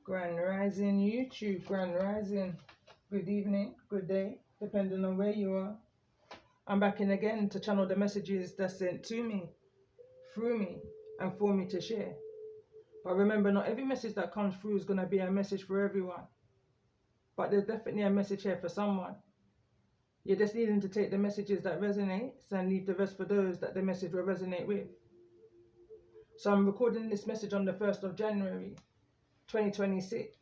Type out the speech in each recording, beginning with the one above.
Grand Rising YouTube, Grand Rising. Good evening, good day, depending on where you are. I'm back in again to channel the messages that's sent to me, through me, and for me to share. But remember, not every message that comes through is going to be a message for everyone. But there's definitely a message here for someone. You're just needing to take the messages that resonates and leave the rest for those that the message will resonate with. So I'm recording this message on the 1st of January, 2026.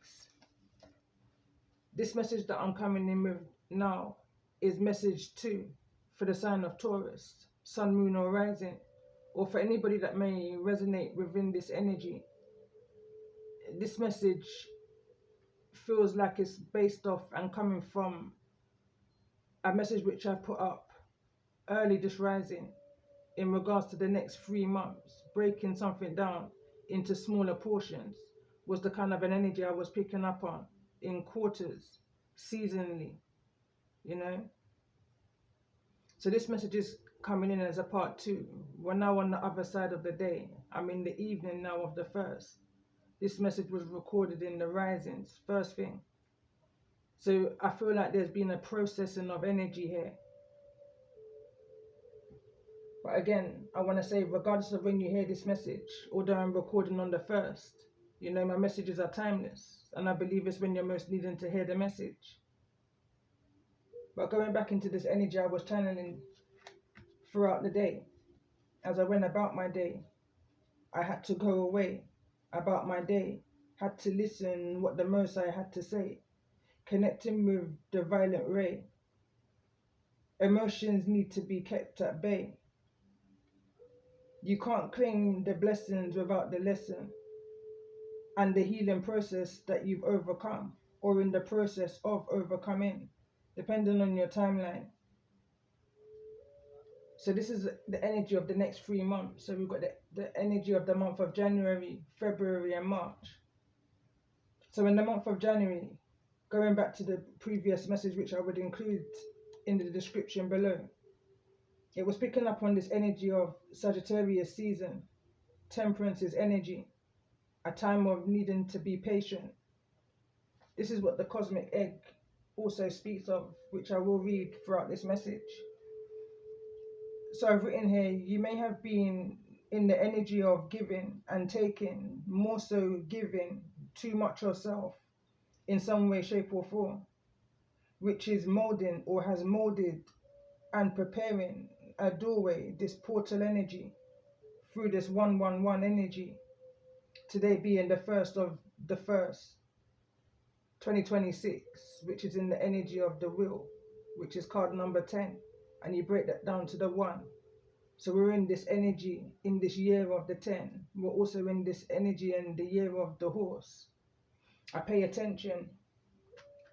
This message that I'm coming in with now is message 2 for the sign of Taurus, sun, moon, or rising, or for anybody that may resonate within this energy. This message feels like it's based off and coming from a message which I put up early this rising in regards to the next 3 months. Breaking something down into smaller portions was the kind of an energy I was picking up on in quarters, seasonally, you know. So this message is coming in as a part 2. We're now on the other side of the day. I'm in the evening now of the 1st. This message was recorded in the risings, first thing. So I feel like there's been a processing of energy here. But again, I want to say, regardless of when you hear this message, although I'm recording on the 1st, you know, my messages are timeless. And I believe it's when you're most needing to hear the message. But going back into this energy I was channeling throughout the day, as I went about my day, I had to go away about my day, had to listen what the Most High had to say, connecting with the violet ray. Emotions need to be kept at bay. You can't claim the blessings without the lesson and the healing process that you've overcome or in the process of overcoming, depending on your timeline. So this is the energy of the next 3 months. So we've got the energy of the month of January, February, and March. So in the month of January, going back to the previous message, which I would include in the description below, it was picking up on this energy of Sagittarius season, Temperance's energy, a time of needing to be patient. This is what the cosmic egg also speaks of, which I will read throughout this message. So I've written here, you may have been in the energy of giving and taking, more so giving too much yourself in some way, shape or form, which is molding or has molded and preparing a doorway, this portal energy, through this 111 energy, today being the 1st of the 1st, 2026, which is in the energy of the will, which is card number 10, and you break that down to the 1. So we're in this energy in this year of the 10. We're also in this energy in the year of the horse. I pay attention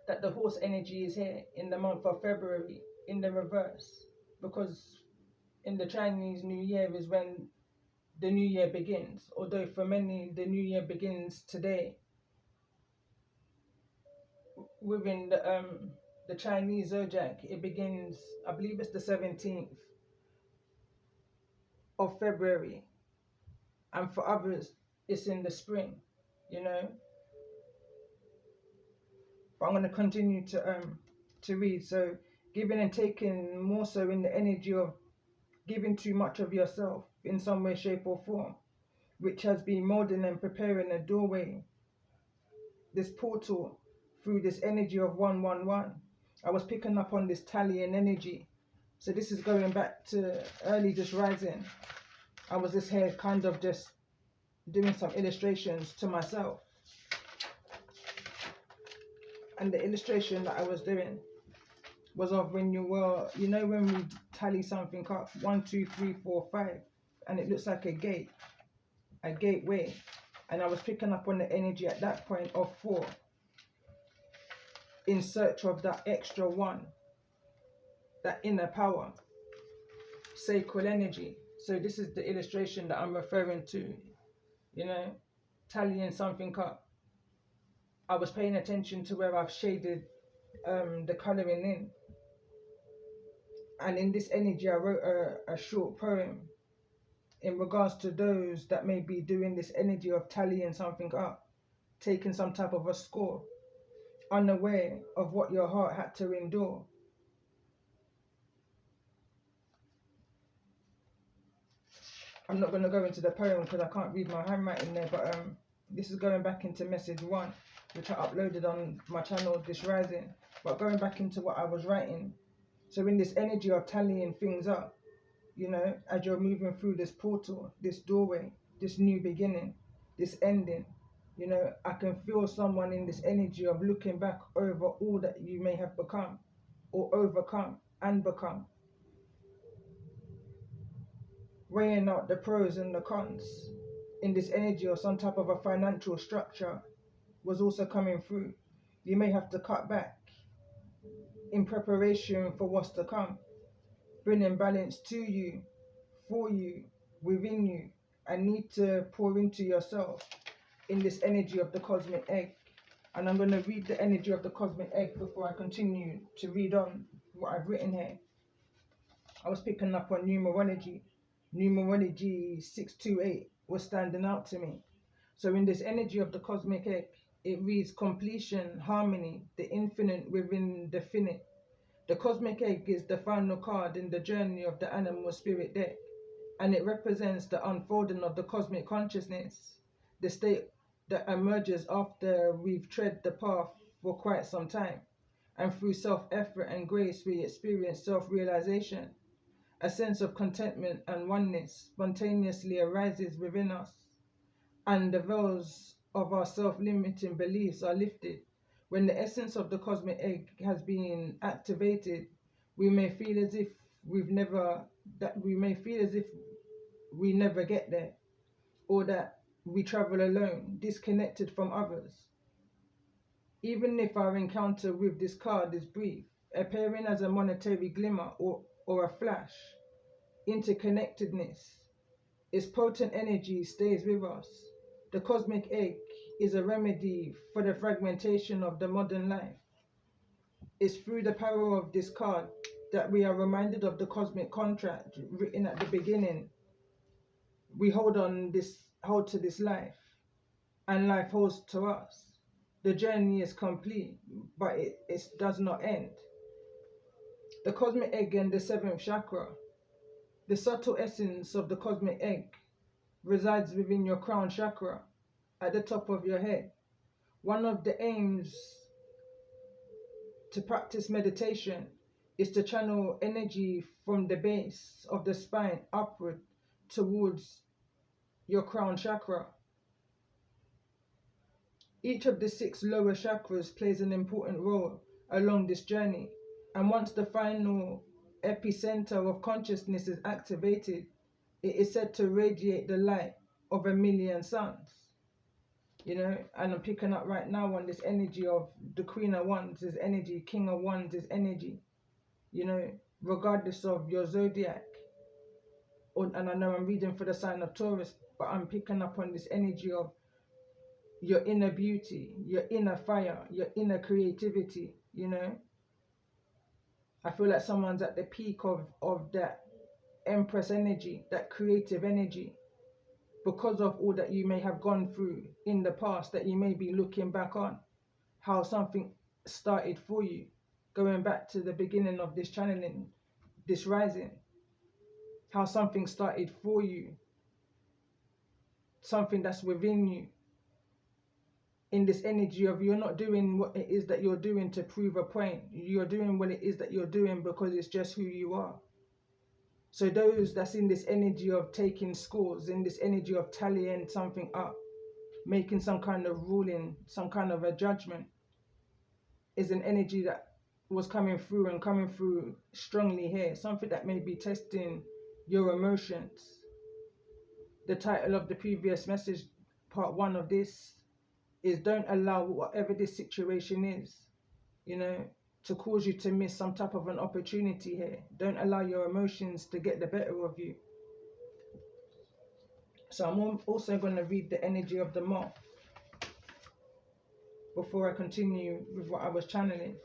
that the horse energy is here in the month of February in the reverse, because in the Chinese New Year is when the new year begins, although for many the new year begins today. Within the Chinese zodiac, it begins, I believe it's the 17th of February, and for others it's in the spring, you know. But I'm going to continue to read. So giving and taking, more so in the energy of giving too much of yourself in some way, shape or form, which has been molding and preparing a doorway, this portal, through this energy of 111. I was picking up on this tallying energy. So this is going back to early this rising. I was just here kind of just doing some illustrations to myself. And the illustration that I was doing was of when you were, you know, when we tally something up, 1, 2, 3, 4, 5, and it looks like a gate, a gateway. And I was picking up on the energy at that point of 4, in search of that extra 1, that inner power, sacred energy. So this is the illustration that I'm referring to, you know, tallying something up. I was paying attention to where I've shaded the colouring in. And in this energy, I wrote a short poem in regards to those that may be doing this energy of tallying something up. taking some type of a score, unaware of what your heart had to endure. I'm not going to go into the poem because I can't read my handwriting there, but this is going back into message 1, which I uploaded on my channel this rising, but going back into what I was writing. So in this energy of tallying things up, you know, as you're moving through this portal, this doorway, this new beginning, this ending, you know, I can feel someone in this energy of looking back over all that you may have become or overcome and become, weighing out the pros and the cons. In this energy, or some type of a financial structure was also coming through. You may have to cut back in preparation for what's to come, bringing balance to you, for you, within you, and need to pour into yourself in this energy of the cosmic egg. And I'm going to read the energy of the cosmic egg before I continue to read on what I've written here. I was picking up on numerology. Numerology 628 was standing out to me. So in this energy of the cosmic egg, it reads completion, harmony, the infinite within the finite. The cosmic egg is the final card in the journey of the animal spirit deck, and it represents the unfolding of the cosmic consciousness, the state that emerges after we've tread the path for quite some time, and through self-effort and grace we experience self-realization. A sense of contentment and oneness spontaneously arises within us, and the veils of our self-limiting beliefs are lifted. When the essence of the cosmic egg has been activated, we may feel as if we never get there, or that we travel alone, disconnected from others. Even if our encounter with this card is brief, appearing as a monetary glimmer or a flash, interconnectedness, its potent energy stays with us. The cosmic egg is a remedy for the fragmentation of the modern life. It's through the power of this card that we are reminded of the cosmic contract written at the beginning. We hold to this life, and life holds to us. The journey is complete, but it does not end. The cosmic egg and the seventh chakra. The subtle essence of the cosmic egg resides within your crown chakra, at the top of your head. One of the aims to practice meditation is to channel energy from the base of the spine upward towards your crown chakra. Each of the 6 lower chakras plays an important role along this journey, and once the final epicenter of consciousness is activated, it is said to radiate the light of 1,000,000 suns. You know, and I'm picking up right now on this energy of the Queen of Wands' energy, King of Wands' energy, you know, regardless of your zodiac. And I know I'm reading for the sign of Taurus, but I'm picking up on this energy of your inner beauty, your inner fire, your inner creativity, you know. I feel like someone's at the peak of that Empress energy, that creative energy, because of all that you may have gone through in the past, that you may be looking back on, how something started for you, going back to the beginning of this channeling, this rising, how something started for you, something that's within you, in this energy of you're not doing what it is that you're doing to prove a point. You're doing what it is that you're doing because it's just who you are. So those that's in this energy of taking scores, in this energy of tallying something up, making some kind of ruling, some kind of a judgment, is an energy that was coming through and coming through strongly here. Something that may be testing your emotions. The title of the previous message, part 1 of this, is don't allow whatever this situation is, you know, to cause you to miss some type of an opportunity here. Don't allow your emotions to get the better of you. So I'm also going to read the energy of the moth before I continue with what I was channeling.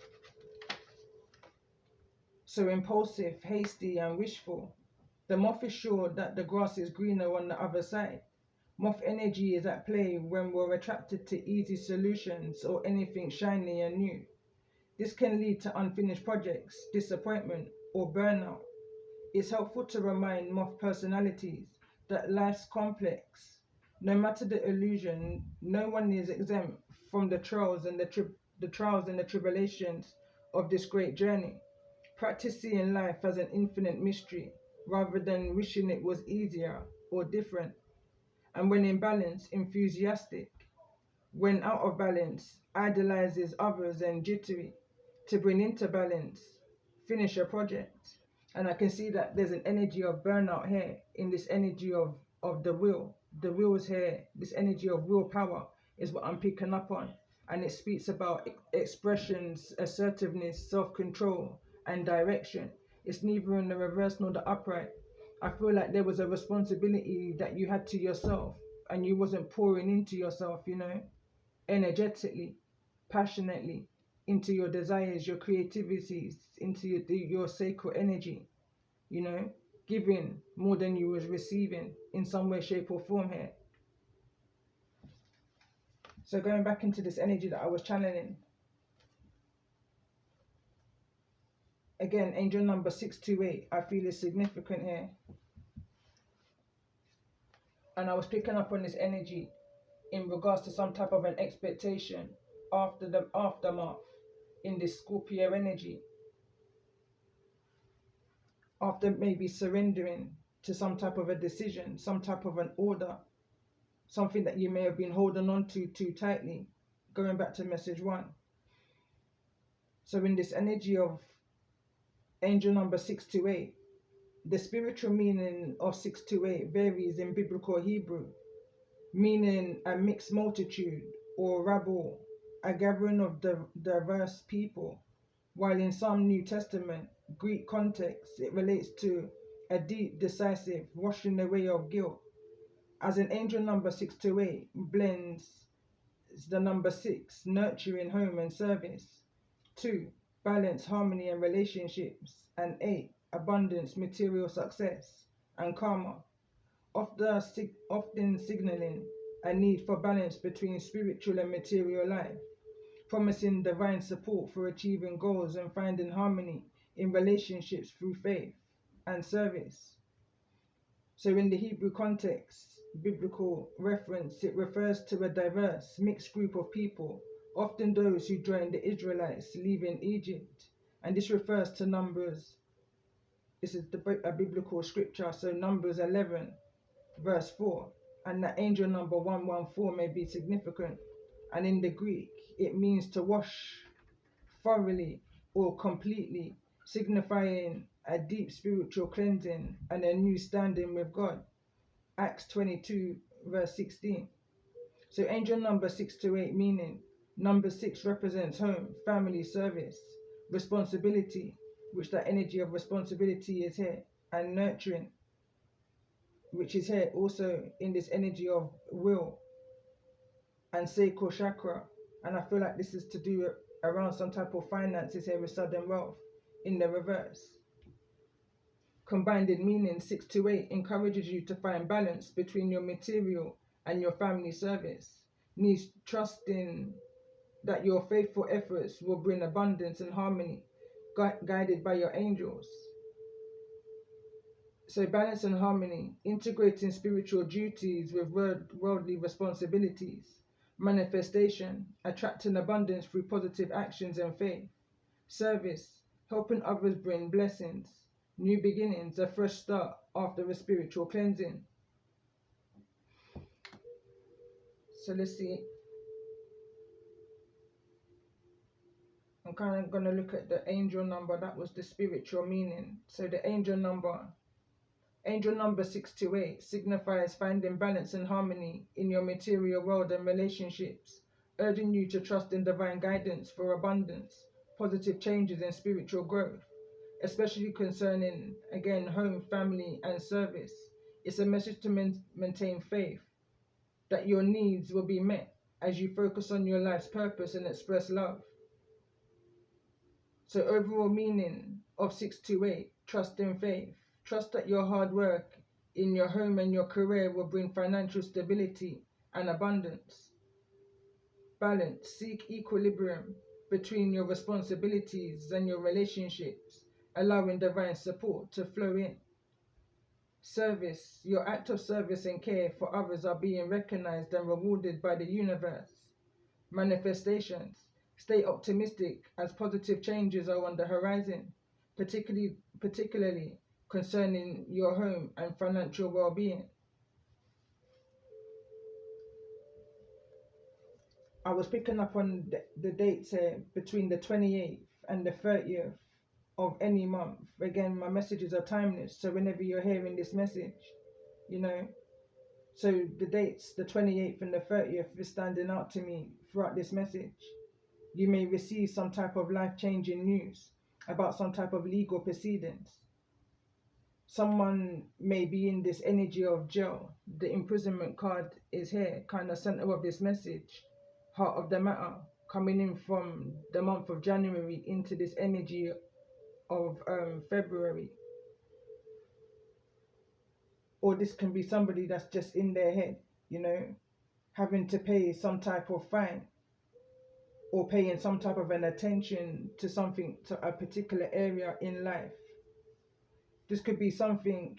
So impulsive, hasty and wishful. The moth is sure that the grass is greener on the other side, Moth energy is at play when we're attracted to easy solutions or anything shiny and new. This can lead to unfinished projects, disappointment, or burnout. It's helpful to remind moth personalities that life's complex. No matter the illusion, no one is exempt from the trials and the trials and the tribulations of this great journey. Practice seeing life as an infinite mystery rather than wishing it was easier or different. And when in balance, enthusiastic. When out of balance, idolizes others and jittery. To bring into balance, finish a project. And I can see that there's an energy of burnout here in this energy of the will. The will is here. This energy of willpower is what I'm picking up on. And it speaks about expressions, assertiveness, self-control, and direction. It's neither in the reverse nor the upright. I feel like there was a responsibility that you had to yourself and you wasn't pouring into yourself, energetically, passionately, into your desires, your creativities, into your sacred energy, giving more than you was receiving in some way, shape or form here. So going back into this energy that I was channeling, again, angel number 628, I feel is significant here. And I was picking up on this energy in regards to some type of an expectation after the aftermath in this Scorpio energy, after maybe surrendering to some type of a decision, some type of an order, something that you may have been holding on to too tightly, going back to message 1. So in this energy of angel number 628, the spiritual meaning of 628 varies in biblical Hebrew, meaning a mixed multitude or rabble, a gathering of diverse people, while in some New Testament Greek contexts it relates to a deep, decisive washing away of guilt. As an angel number 628 blends the number 6, nurturing home and service, 2, balance, harmony and relationships, and 8, abundance, material success, and karma, often signaling a need for balance between spiritual and material life, promising divine support for achieving goals and finding harmony in relationships through faith and service. So in the Hebrew context, biblical reference, it refers to a diverse, mixed group of people, often those who joined the Israelites leaving Egypt. And this refers to Numbers, this is a biblical scripture, so Numbers 11, verse 4. And the angel number 114 may be significant. And in the Greek, it means to wash thoroughly or completely, signifying a deep spiritual cleansing and a new standing with God. Acts 22, verse 16. So angel number 628 meaning, number 6 represents home, family, service, responsibility, which that energy of responsibility is here, and nurturing, which is here also in this energy of will and sacral chakra. And I feel like this is to do around some type of finances here with sudden wealth in the reverse. Combined in meaning, 628 encourages you to find balance between your material and your family service, needs trusting that your faithful efforts will bring abundance and harmony, guided by your angels. So balance and harmony, integrating spiritual duties with worldly responsibilities, manifestation, attracting abundance through positive actions and faith, service, helping others bring blessings, new beginnings, a fresh start after a spiritual cleansing. So let's see. I'm kind of going to look at the angel number. That was the spiritual meaning. So the angel number 628 signifies finding balance and harmony in your material world and relationships, urging you to trust in divine guidance for abundance, positive changes and spiritual growth, especially concerning, again, home, family and service. It's a message to maintain faith that your needs will be met as you focus on your life's purpose and express love. So overall meaning of 628, trust in faith. Trust that your hard work in your home and your career will bring financial stability and abundance. Balance, seek equilibrium between your responsibilities and your relationships, allowing divine support to flow in. Service, your act of service and care for others are being recognized and rewarded by the universe. Manifestations, stay optimistic as positive changes are on the horizon, particularly concerning your home and financial well-being. I was picking up on the dates here between the 28th and the 30th of any month. Again, my messages are timeless, so whenever you're hearing this message, you know, so the dates, the 28th and the 30th, is standing out to me throughout this message. You may receive some type of life-changing news about some type of legal proceedings. Someone may be in this energy of jail. The imprisonment card is here, kind of center of this message. Heart of the matter, coming in from the month of January into this energy of February. Or this can be somebody that's just in their head, you know, having to pay some type of fine or paying some type of an attention to something, to a particular area in life. This could be something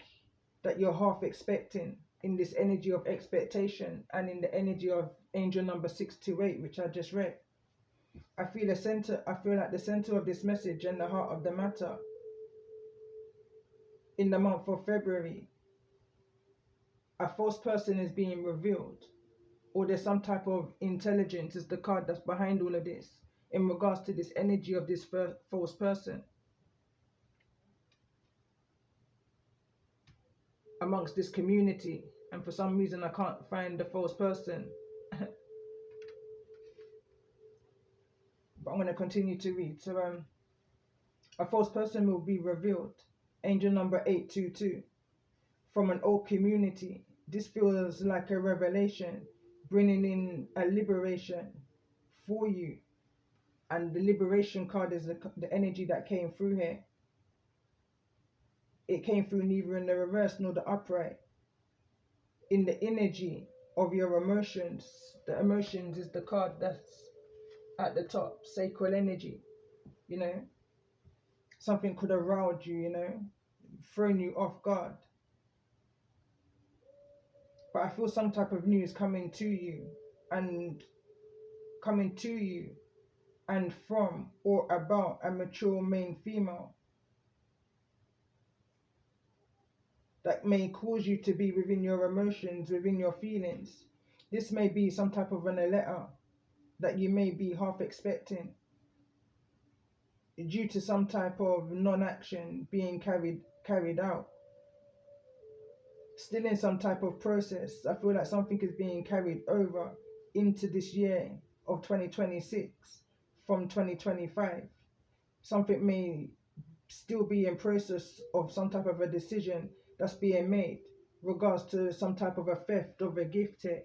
that you're half expecting in this energy of expectation and in the energy of angel number 628, which I just read. I feel like the center of this message and the heart of the matter in the month of February, a false person is being revealed, or there's some type of intelligence is the card that's behind all of this in regards to this energy of this false person amongst this community. And for some reason I can't find the false person. But I'm going to continue to read. So a false person will be revealed. Angel number 822. From an old community. This feels like a revelation, bringing in a liberation for you. And the liberation card is the energy that came through here. It came through neither in the reverse nor the upright. In the energy of your emotions. The emotions is the card that's at the top. Sacral energy. You know. Something could have riled you, you know. Thrown you off guard. But I feel some type of news coming to you and from or about a mature male female that may cause you to be within your emotions, within your feelings. This may be some type of a letter that you may be half expecting due to some type of non-action being carried out. Still in some type of process. I feel like something is being carried over into this year of 2026 from 2025. Something may still be in process of some type of a decision that's being made regards to some type of a theft of a gift here.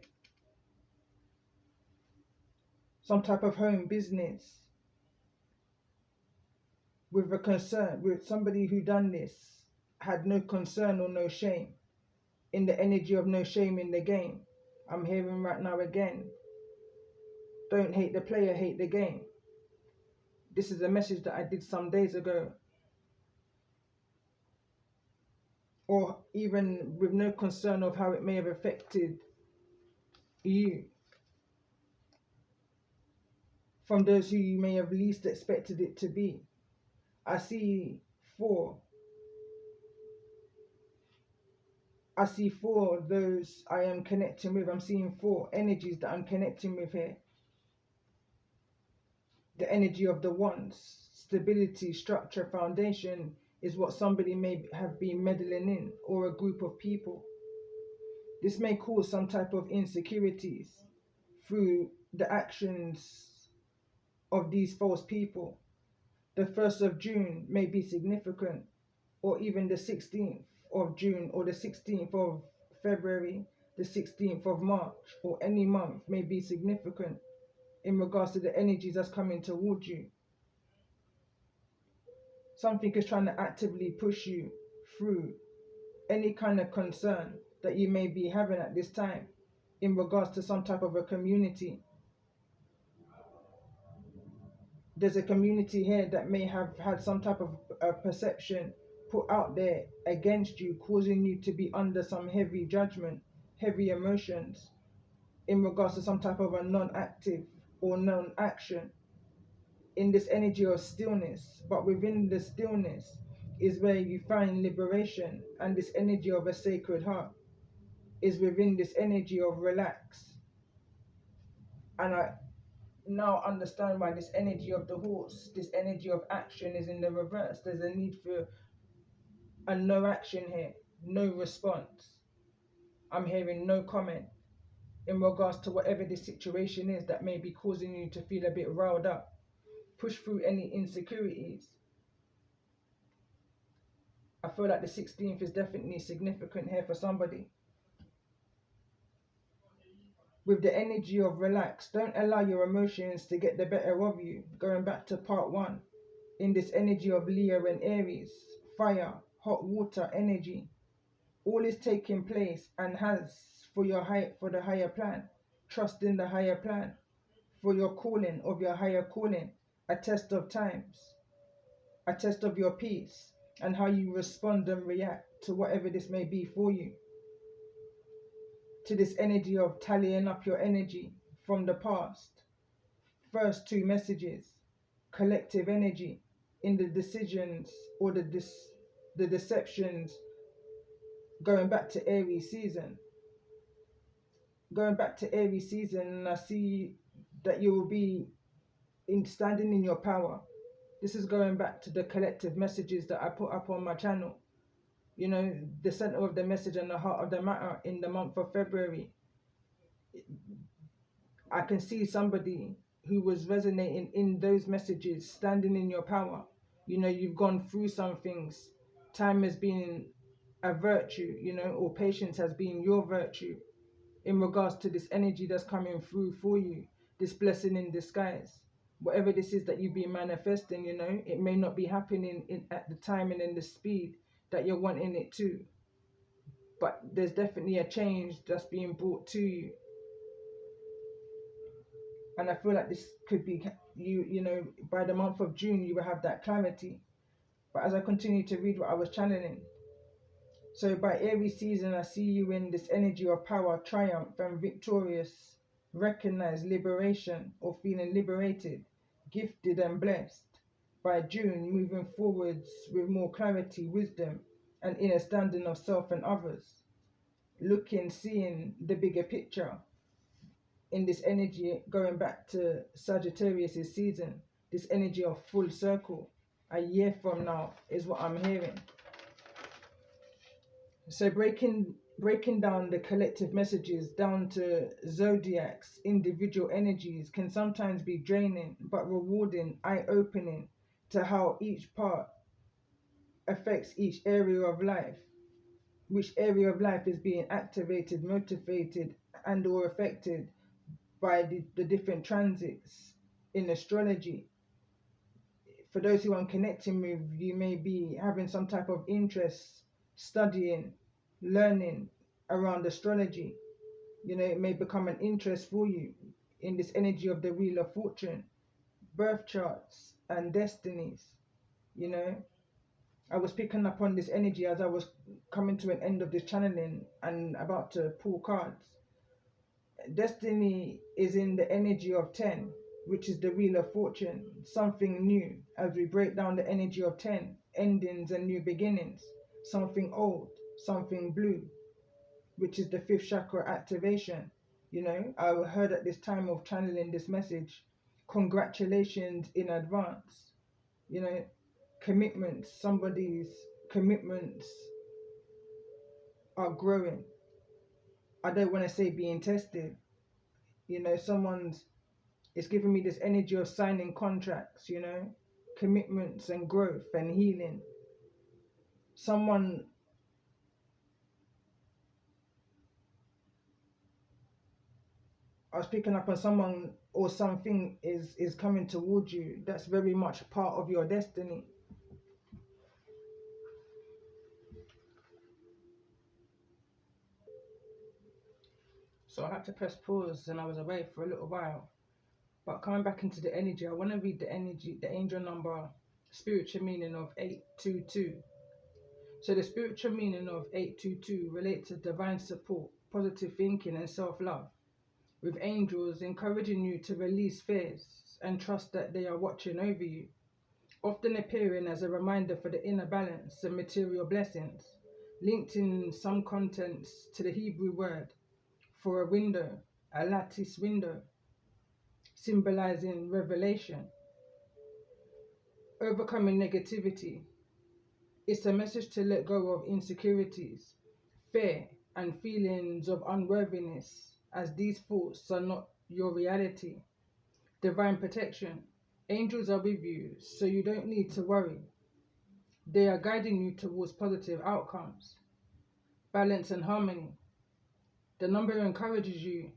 Some type of home business with a concern, with somebody who done this had no concern or no shame. In the energy of no shame in the game. I'm hearing right now again. Don't hate the player, hate the game. This is a message that I did some days ago. Or even with no concern of how it may have affected you. From those who you may have least expected it to be. I see four those I am connecting with. I'm seeing four energies that I'm connecting with here. The energy of the ones, stability, structure, foundation is what somebody may have been meddling in, or a group of people. This may cause some type of insecurities through the actions of these false people. The 1st of June may be significant, or even the 16th of June, or the 16th of February, the 16th of March, or any month may be significant in regards to the energies that's coming towards you. Something is trying to actively push you through any kind of concern that you may be having at this time in regards to some type of a community. There's a community here that may have had some type of a perception put out there against you, causing you to be under some heavy judgment, heavy emotions in regards to some type of a non-active or non-action in this energy of stillness. But within the stillness is where you find liberation, and this energy of a sacred heart is within this energy of relax. And I now understand why this energy of the horse, this energy of action, is in the reverse. There's a need for a no action here, no response. I'm hearing no comment in regards to whatever the situation is that may be causing you to feel a bit riled up. Push through any insecurities. I feel like the 16th is definitely significant here for somebody. With the energy of relax, don't allow your emotions to get the better of you. Going back to part 1, in this energy of Leo and Aries, fire, hot water energy, all is taking place and has for the higher plan. Trust in the higher plan for your calling of your higher calling. A test of times, a test of your peace and how you respond and react to whatever this may be for you. To this energy of tallying up your energy from the past. First 2 messages, collective energy in the decisions or the deceptions, going back to Aries season. Going back to Aries season, I see that you will be standing in your power. This is going back to the collective messages that I put up on my channel. You know, the center of the message and the heart of the matter in the month of February. I can see somebody who was resonating in those messages, standing in your power. You know, you've gone through some things. Time has been a virtue, you know, or patience has been your virtue in regards to this energy that's coming through for you, this blessing in disguise. Whatever this is that you've been manifesting, you know, it may not be happening at the time and in the speed that you're wanting it to. But there's definitely a change that's being brought to you. And I feel like this could be you know, by the month of June you will have that clarity. But as I continue to read what I was channeling, so by Aries season I see you in this energy of power, triumph and victorious, recognize liberation or feeling liberated, gifted and blessed. By June, moving forwards with more clarity, wisdom and understanding of self and others, looking, seeing the bigger picture. In this energy, going back to Sagittarius' season, this energy of full circle, a year from now is what I'm hearing. So breaking down the collective messages down to zodiacs, individual energies can sometimes be draining but rewarding, eye-opening to how each part affects each area of life, which area of life is being activated, motivated and or affected by the different transits in astrology. For those who I'm connecting with, you may be having some type of interest, studying, learning around astrology. You know, it may become an interest for you in this energy of the Wheel of Fortune, birth charts and destinies. You know, I was picking up on this energy as I was coming to an end of this channeling and about to pull cards. Destiny is in the energy of 10, which is the Wheel of Fortune, something new. As we break down the energy of 10, endings and new beginnings, something old, something blue, which is the 5th chakra activation. You know, I heard at this time of channeling this message, congratulations in advance. You know, commitments, somebody's commitments are growing. I don't want to say being tested. You know, it's giving me this energy of signing contracts, you know, commitments and growth and healing. I was picking up on someone or something is coming towards you that's very much part of your destiny. So I had to press pause and I was away for a little while. But coming back into the energy, I want to read the energy, the angel number, spiritual meaning of 822. So the spiritual meaning of 822 relates to divine support, positive thinking and self-love, with angels encouraging you to release fears and trust that they are watching over you, often appearing as a reminder for the inner balance and material blessings, linked in some contents to the Hebrew word for a window, a lattice window, symbolizing revelation. Overcoming negativity. It's a message to let go of insecurities, fear, and feelings of unworthiness, as these thoughts are not your reality. Divine protection. Angels are with you, so you don't need to worry. They are guiding you towards positive outcomes. Balance and harmony. The number encourages you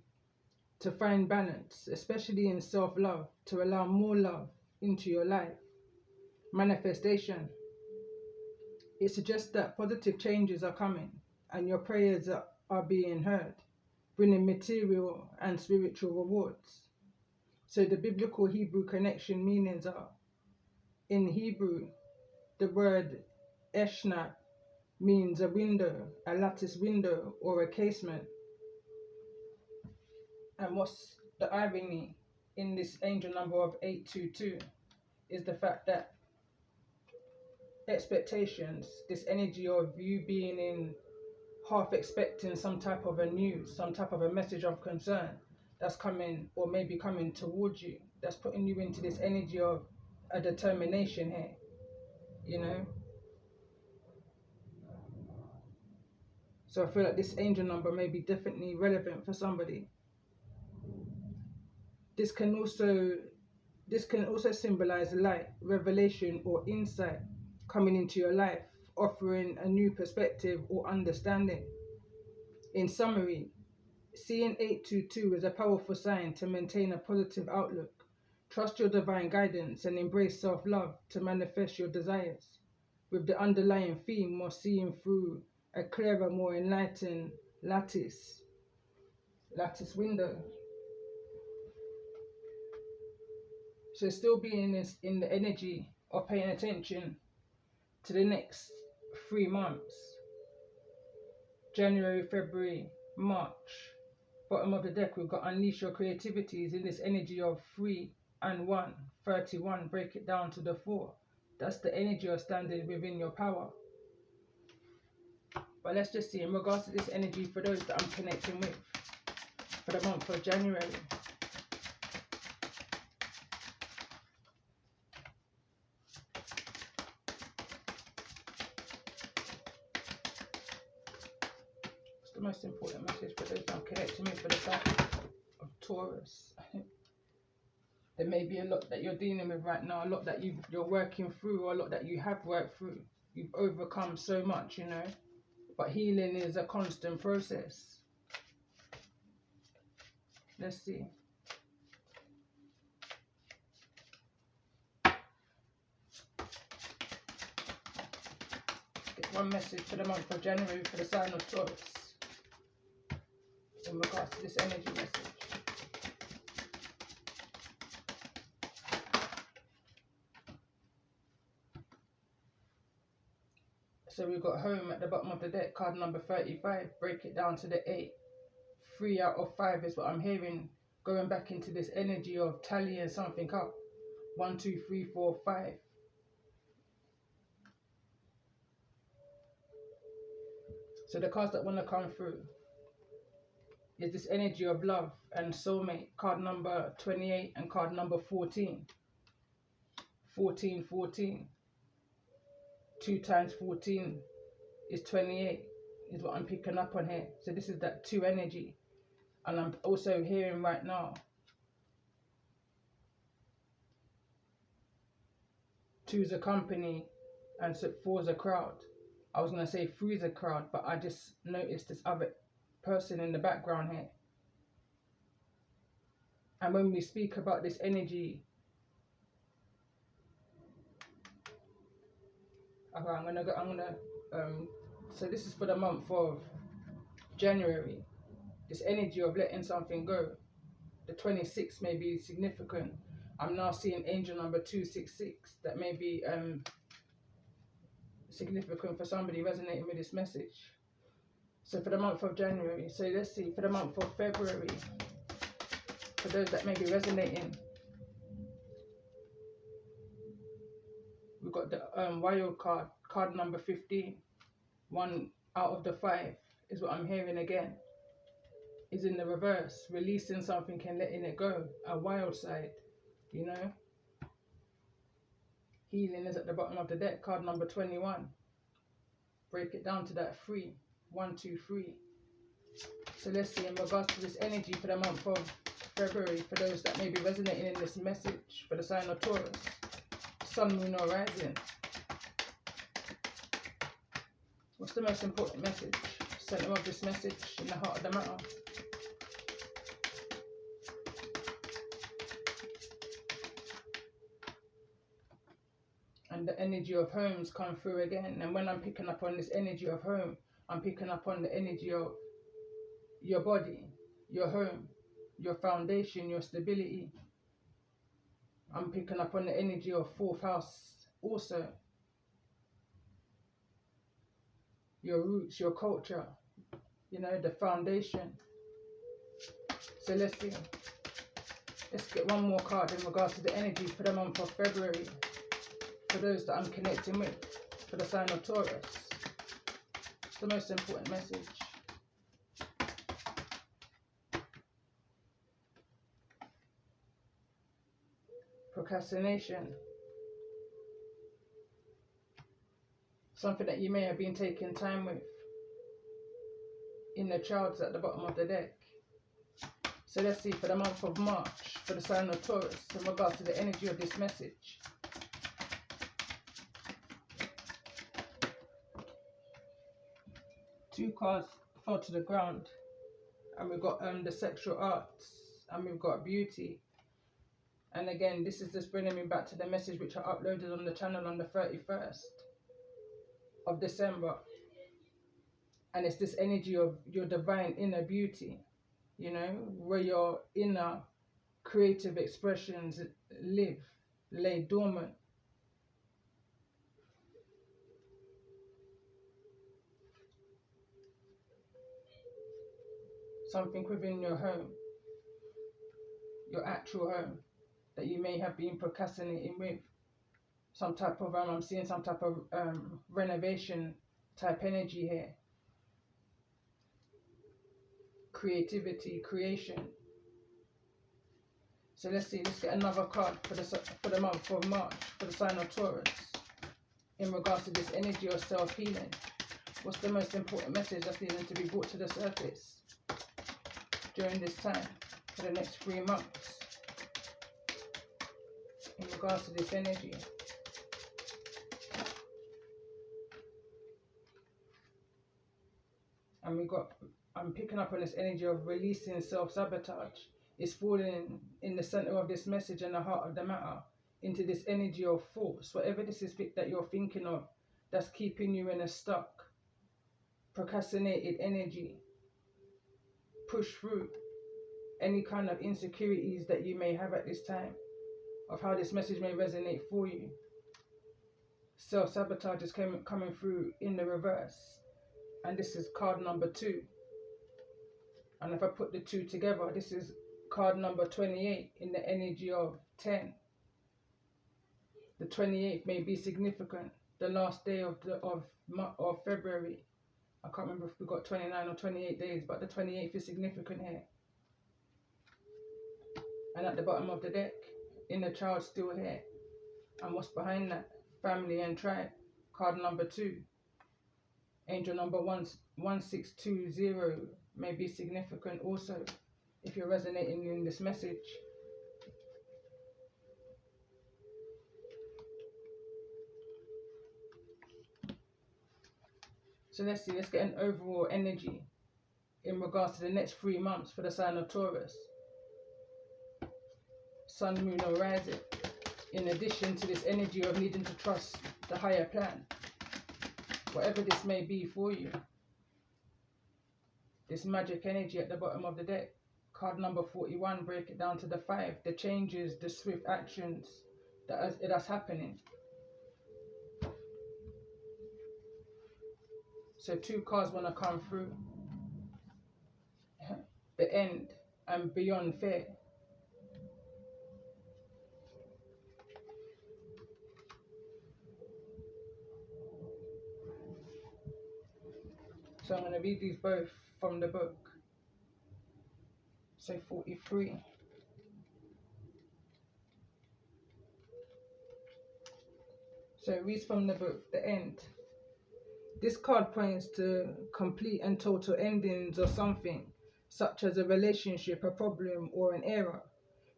to find balance, especially in self-love, to allow more love into your life. Manifestation. It suggests that positive changes are coming and your prayers are being heard, bringing material and spiritual rewards. So the biblical Hebrew connection meanings are, in Hebrew, the word eshna means a window, a lattice window, or a casement. And what's the irony in this angel number of 822 is the fact that expectations, this energy of you being in half expecting some type of a news, some type of a message of concern that's coming or maybe coming towards you, that's putting you into this energy of a determination here, you know. So I feel like this angel number may be definitely relevant for somebody. This can also symbolize light, revelation, or insight coming into your life, offering a new perspective or understanding. In summary, seeing 822 is a powerful sign to maintain a positive outlook, trust your divine guidance, and embrace self-love to manifest your desires, with the underlying theme of seeing through a clearer, more enlightened lattice window. So still being in the energy of paying attention to the next 3 months, January, February, March. Bottom of the deck, we've got unleash your creativities in this energy of 3 and 1, 31, break it down to the 4. That's the energy of standing within your power. But let's just see, in regards to this energy for those that I'm connecting with for the month of January. What's the most important message for those that I'm connecting with for the sign of Taurus? There may be a lot that you're dealing with right now, a lot that you're working through, or a lot that you have worked through. You've overcome so much, you know. But healing is a constant process. Let's see. Get one message for the month of January for the sign of Taurus in regards to this energy message. So we've got home at the bottom of the deck, card number 35. Break it down to the 8. 3 out of 5 is what I'm hearing. Going back into this energy of tallying something up. 1, 2, 3, 4, 5. So the cards that want to come through is this energy of love and soulmate. Card number 28 and card number 14. 14, 14. 2 times 14 is 28 is what I'm picking up on here. So this is that 2 energy. And I'm also hearing right now 2 is a company and so 4 is a crowd. I was going to say 3 is a crowd, but I just noticed this other person in the background here. And when we speak about this energy, okay, so this is for the month of January. this energy of letting something go. The 26 may be significant. I'm now seeing angel number 266. That may be significant for somebody resonating with this message. So for the month of January, so let's see, for the month of February, for those that may be resonating, we've got the wild card, card number 15. 1 out of the 5 is what I'm hearing again. Is in the reverse, releasing something and letting it go. A wild side, you know. Healing is at the bottom of the deck, card number 21. Break it down to that 3. 1, 2, 3. So let's see, in regards to this energy for the month of February, for those that may be resonating in this message, for the sign of Taurus, Sun, Moon or Rising. What's the most important message? Center of this message, in the heart of the matter. And the energy of homes come through again. And when I'm picking up on this energy of home, I'm picking up on the energy of your body, your home, your foundation, your stability. I'm picking up on the energy of 4th house also. Your roots, your culture, you know, the foundation. So let's see. Let's get one more card in regards to the energy for the month of February. For those that I'm connecting with, for the sign of Taurus. It's the most important message. Procrastination. Something that you may have been taking time with. In the charts at the bottom of the deck. So let's see, for the month of March, for the sign of Taurus, in regards to the energy of this message. Two cards fell to the ground, and we've got the sexual arts, and we've got beauty. And again, this is just bringing me back to the message which I uploaded on the channel on the 31st of December. And it's this energy of your divine inner beauty, you know, where your inner creative expressions live, lay dormant. Something within your home, your actual home, that you may have been procrastinating with. Some type of, I'm seeing some type of renovation type energy here. Creativity, creation. So let's see, let's get another card for the month of March, for the sign of Taurus. In regards to this energy of self-healing. What's the most important message that's needing to be brought to the surface during this time, for the next 3 months, in regards to this energy? And I'm picking up on this energy of releasing self-sabotage. It's falling in the center of this message, in the heart of the matter, into this energy of force. Whatever this is that you're thinking of, that's keeping you in a stuck, procrastinated energy. Push through any kind of insecurities that you may have at this time, of how this message may resonate for you. Self-sabotage is coming through in the reverse. And this is card number 2. And if I put the 2 together, this is card number 28 in the energy of 10. The 28th may be significant. The last day of February. I can't remember if we got 29 or 28 days, but the 28th is significant here. And at the bottom of the deck, inner child still here. And what's behind that? Family and tribe. Card number 2. Angel number 1620 may be significant also, if you're resonating in this message. So let's see, let's get an overall energy in regards to the next 3 months for the sign of Taurus. Sun, Moon or Rising. In addition to this energy of needing to trust the higher plan, whatever this may be for you. this magic energy at the bottom of the deck. Card number 41, break it down to the 5. The changes, the swift actions that's happening. So 2 cards want to come through. The end and beyond fair. So I'm going to read these both from the book. So 43. So it reads from the book, The End. This card points to complete and total endings of something, such as a relationship, a problem, or an era.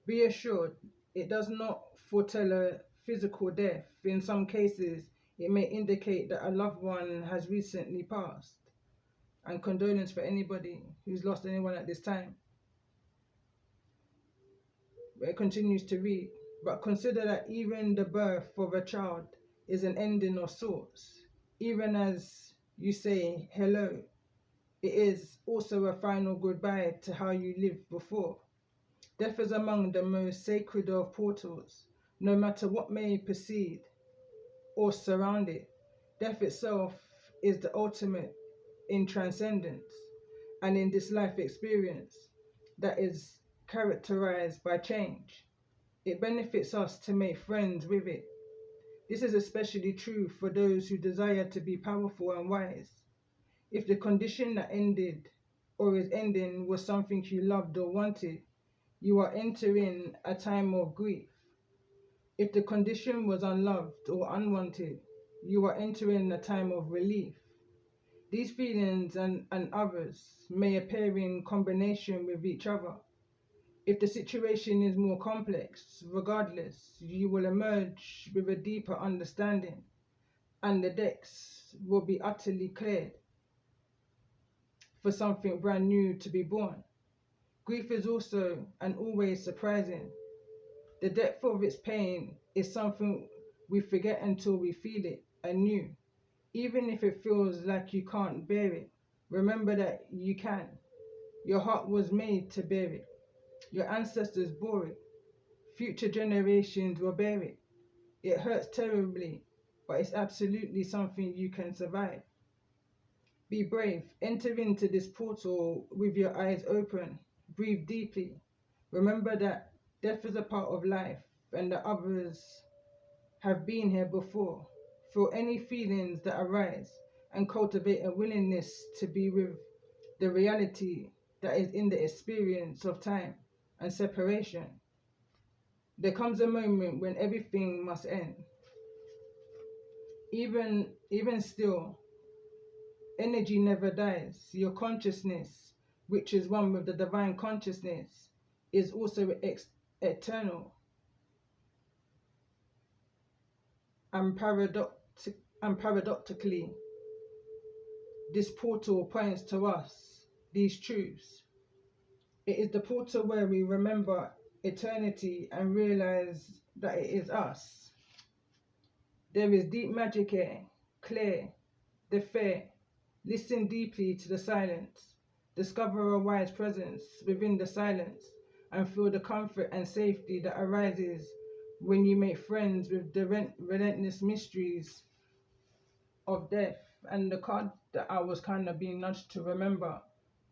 Be assured, it does not foretell a physical death. In some cases, it may indicate that a loved one has recently passed. And condolence for anybody who's lost anyone at this time. But it continues to read, but consider that even the birth of a child is an ending of sorts. Even as you say hello, it is also a final goodbye to how you lived before. Death is among the most sacred of portals, no matter what may precede or surround it. Death itself is the ultimate in transcendence and in this life experience that is characterized by change. It benefits us to make friends with it. This is especially true for those who desire to be powerful and wise. If the condition that ended or is ending was something you loved or wanted, you are entering a time of grief. If the condition was unloved or unwanted, you are entering a time of relief. These feelings and others may appear in combination with each other. If the situation is more complex, regardless, you will emerge with a deeper understanding and the decks will be utterly cleared for something brand new to be born. Grief is also and always surprising. The depth of its pain is something we forget until we feel it anew. Even if it feels like you can't bear it, remember that you can. Your heart was made to bear it. Your ancestors bore it. Future generations will bear it. It hurts terribly, but it's absolutely something you can survive. Be brave. Enter into this portal with your eyes open. Breathe deeply. Remember that death is a part of life and that others have been here before. Feel any feelings that arise and cultivate a willingness to be with the reality that is in the experience of time and separation. There comes a moment when everything must end. Even still, energy never dies. Your consciousness, which is one with the divine consciousness, is also eternal. And paradoxically, this portal points to us these truths. It is the portal where we remember eternity and realize that it is us. There is deep magic here, clear, the fair. Listen deeply to the silence. Discover a wise presence within the silence and feel the comfort and safety that arises when you make friends with the relentless mysteries of death. And the card that I was kind of being nudged to remember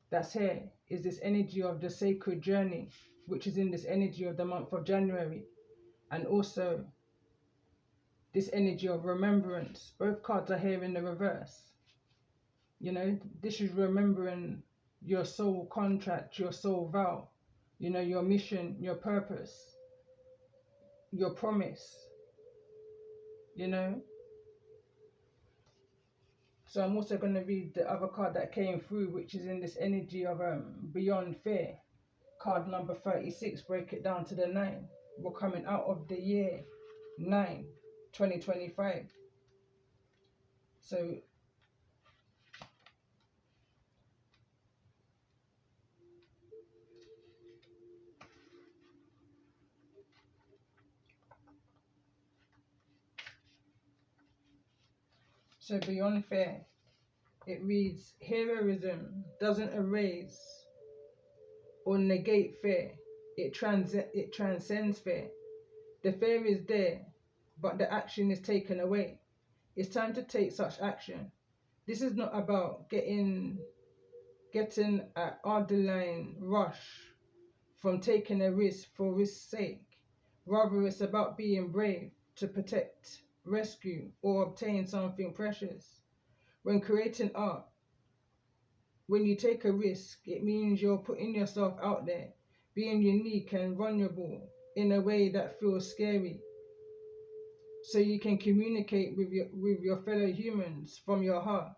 that's here is this energy of the sacred journey, which is in this energy of the month of January, and also this energy of remembrance. Both cards are here in the reverse. You know, this is remembering your soul contract, your soul vow, you know, your mission, your purpose, your promise, you know. So I'm also going to read the other card that came through, which is in this energy of beyond fear. Card number 36, break it down to the 9. We're coming out of the year 9, 2025. So beyond fear it reads, heroism doesn't erase or negate fear. It transcends fear. The fear is there, but the action is taken away. It's time to take such action. This is not about getting an adrenaline rush from taking a risk for risk's sake. Rather, it's about being brave to protect, rescue, or obtain something precious. When creating art, when you take a risk, it means you're putting yourself out there, being unique and vulnerable in a way that feels scary. So you can communicate with your fellow humans from your heart.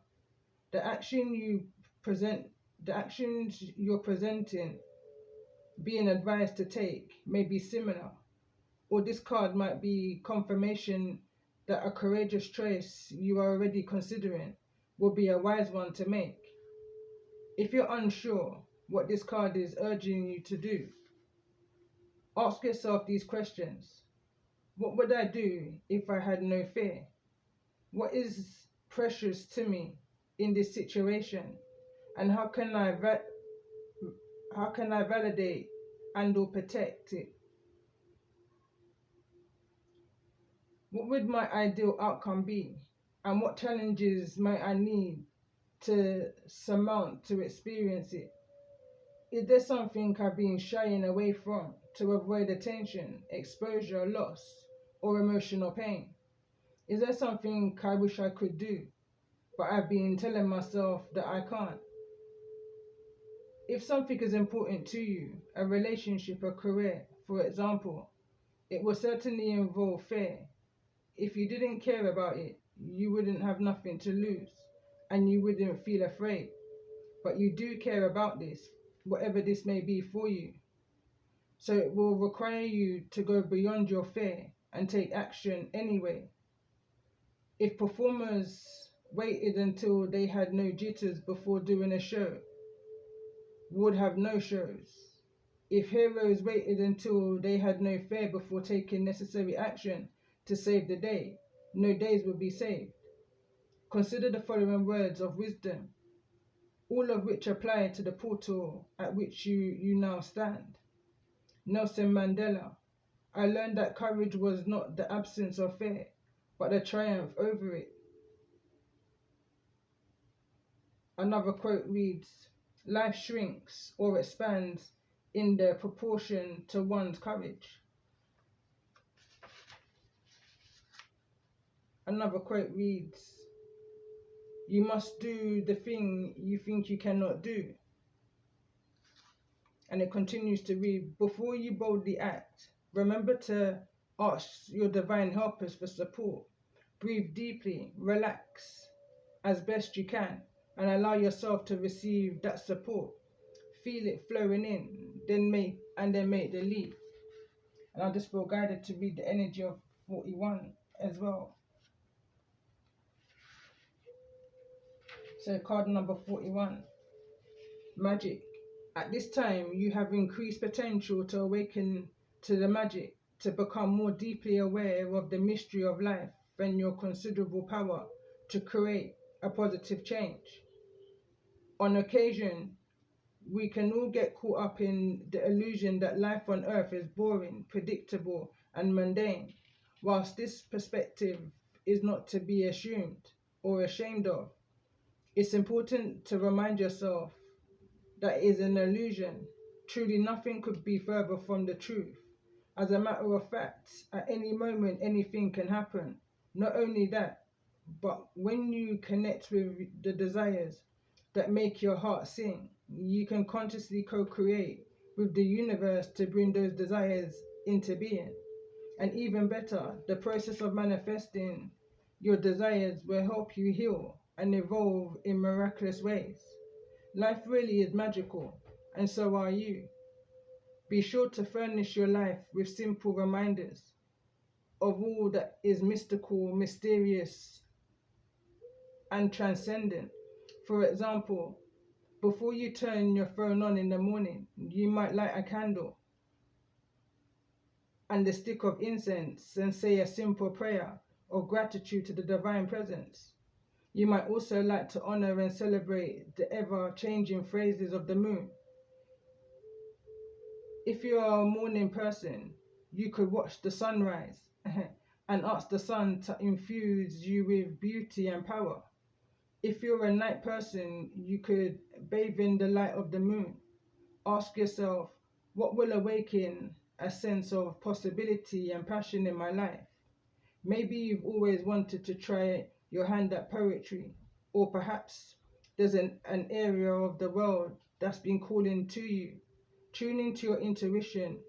The action you present, the actions you're presenting, being advised to take may be similar, or this card might be confirmation that a courageous choice you are already considering will be a wise one to make. If you're unsure what this card is urging you to do, ask yourself these questions. What would I do if I had no fear? What is precious to me in this situation? And how can I validate and or protect it? What would my ideal outcome be? And what challenges might I need to surmount to experience it? Is there something I've been shying away from to avoid attention, exposure, loss, or emotional pain? Is there something I wish I could do, but I've been telling myself that I can't? If something is important to you, a relationship, a career, for example, it will certainly involve fear. If you didn't care about it, you wouldn't have nothing to lose and you wouldn't feel afraid. But you do care about this, whatever this may be for you. So it will require you to go beyond your fear and take action anyway. If performers waited until they had no jitters before doing a show, would have no shows. If heroes waited until they had no fear before taking necessary action to save the day, no days would be saved. Consider the following words of wisdom, all of which apply to the portal at which you now stand. Nelson Mandela, I learned that courage was not the absence of fear, but the triumph over it. Another quote reads, life shrinks or expands in the proportion to one's courage. Another quote reads, you must do the thing you think you cannot do. And it continues to read, before you boldly act, remember to ask your divine helpers for support. Breathe deeply, relax as best you can, and allow yourself to receive that support. Feel it flowing in, then make the leap. And I just feel guided to read the energy of 41 as well. So card number 41, magic. At this time, you have increased potential to awaken to the magic, to become more deeply aware of the mystery of life and your considerable power to create a positive change. On occasion, we can all get caught up in the illusion that life on earth is boring, predictable, and mundane, whilst this perspective is not to be assumed or ashamed of. It's important to remind yourself that is an illusion. Truly nothing could be further from the truth. As a matter of fact, at any moment anything can happen. Not only that, but when you connect with the desires that make your heart sing, you can consciously co-create with the universe to bring those desires into being. And even better, the process of manifesting your desires will help you heal and evolve in miraculous ways. Life really is magical, and so are you. Be sure to furnish your life with simple reminders of all that is mystical, mysterious, and transcendent. For example, before you turn your phone on in the morning, you might light a candle and a stick of incense and say a simple prayer of gratitude to the divine presence. You might also like to honor and celebrate the ever-changing phases of the moon. If you are a morning person, you could watch the sunrise and ask the sun to infuse you with beauty and power. If you're a night person, you could bathe in the light of the moon. Ask yourself, what will awaken a sense of possibility and passion in my life? Maybe you've always wanted to try your hand at poetry, or perhaps there's an area of the world that's been calling to you. Tune into your intuition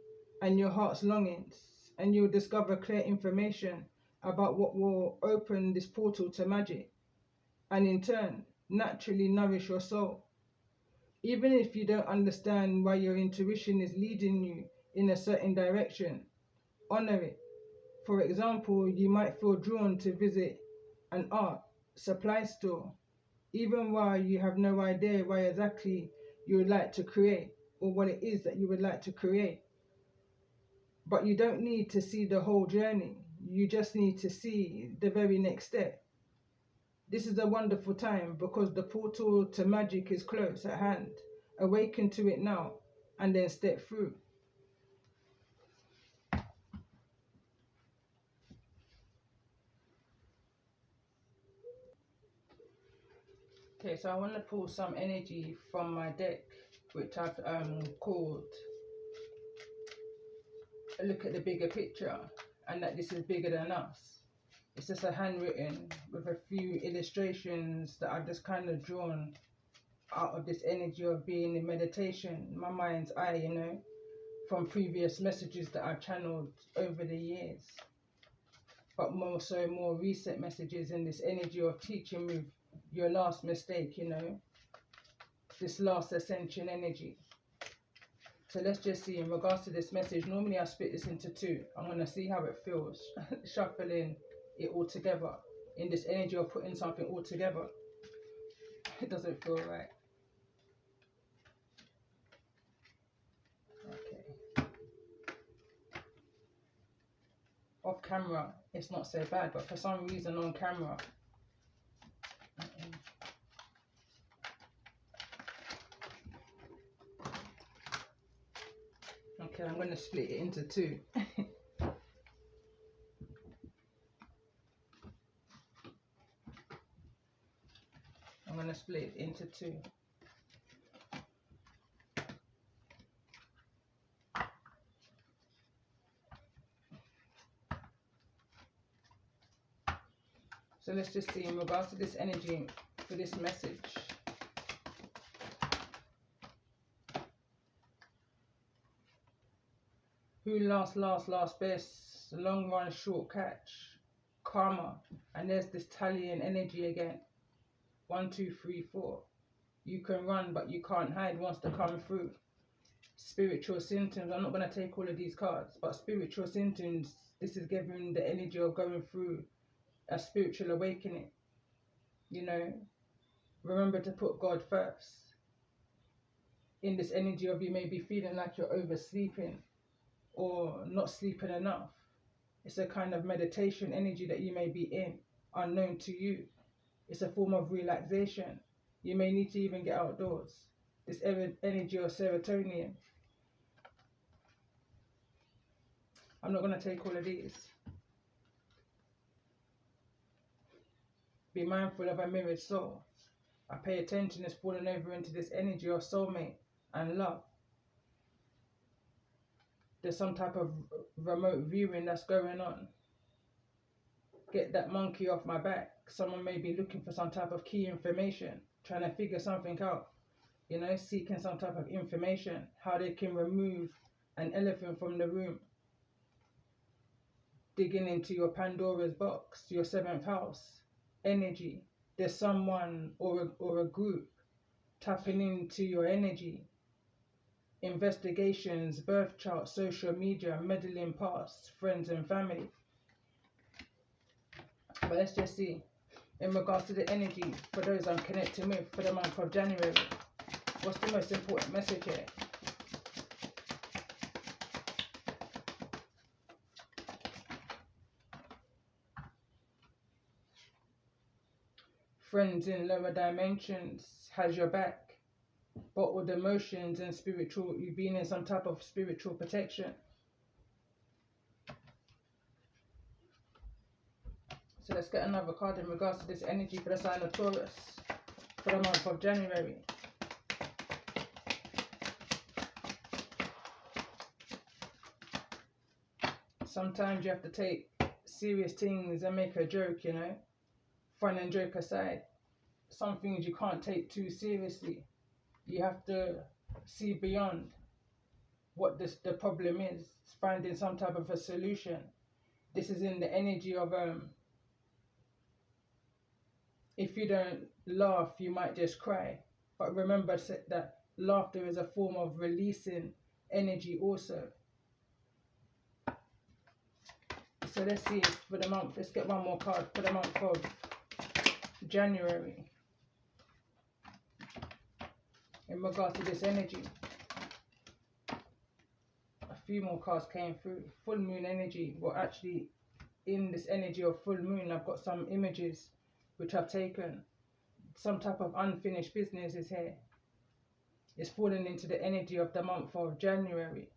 and your heart's longings, and you'll discover clear information about what will open this portal to magic, and in turn, naturally nourish your soul. Even if you don't understand why your intuition is leading you in a certain direction, honor it. For example, you might feel drawn to visit an art supply store, even while you have no idea why exactly you would like to create or what it is that you would like to create. But you don't need to see the whole journey. You just need to see the very next step. This is a wonderful time because the portal to magic is close at hand. Awaken to it now and then step through. Okay, so I want to pull some energy from my deck, which I've called a look at the bigger picture, and that this is bigger than us. It's just a handwritten with a few illustrations that I've just kind of drawn out of this energy of being in meditation, my mind's eye, you know, from previous messages that I've channeled over the years, but more so more recent messages in this energy of teaching with your last mistake, you know, this last ascension energy. So let's just see, in regards to this message, normally I split this into two. I'm going to see how it feels, shuffling it all together in this energy of putting something all together. It doesn't feel right. Okay. Off camera, it's not so bad, but for some reason on camera, okay, I'm going to split it into two. I'm going to split it into two. So let's just see, in regards to this energy for this message. Who last best, long run, short catch, karma. And there's this tallying energy again. 1, 2, 3, 4. You can run, but you can't hide, wants to come through. Spiritual symptoms. I'm not going to take all of these cards, but spiritual symptoms, this is giving the energy of going through a spiritual awakening. You know, remember to put God first. In this energy of you may be feeling like you're oversleeping or not sleeping enough. It's a kind of meditation energy that you may be in, unknown to you. It's a form of relaxation. You may need to even get outdoors. This energy of serotonin. I'm not going to take all of these. Be mindful of a mirrored soul. I pay attention, it's falling over into this energy of soulmate and love. There's some type of remote viewing that's going on. Get that monkey off my back. Someone may be looking for some type of key information, trying to figure something out, you know, seeking some type of information, how they can remove an elephant from the room. Digging into your Pandora's box, your 7th house energy. There's someone or a group tapping into your energy. Investigations, birth charts, social media, meddling past, friends and family. But let's just see, in regards to the energy for those I'm connecting with for the month of January, what's the most important message here? friends in lower dimensions has your back, bottled emotions and spiritual, you've been in some type of spiritual protection. So let's get another card in regards to this energy for the sign of Taurus for the month of January. Sometimes you have to take serious things and make a joke, you know. Fun and joke aside, some things you can't take too seriously. You have to see beyond what the problem is, finding some type of a solution. This is in the energy of if you don't laugh, you might just cry. But remember that laughter is a form of releasing energy also. So let's see for the month. Let's get one more card for the month of January in regards to this energy. A few more cards came through. Full moon energy. Well, actually, in this energy of full moon, I've got some images which I've taken. Some type of unfinished business is here. It's falling into the energy of the month of January.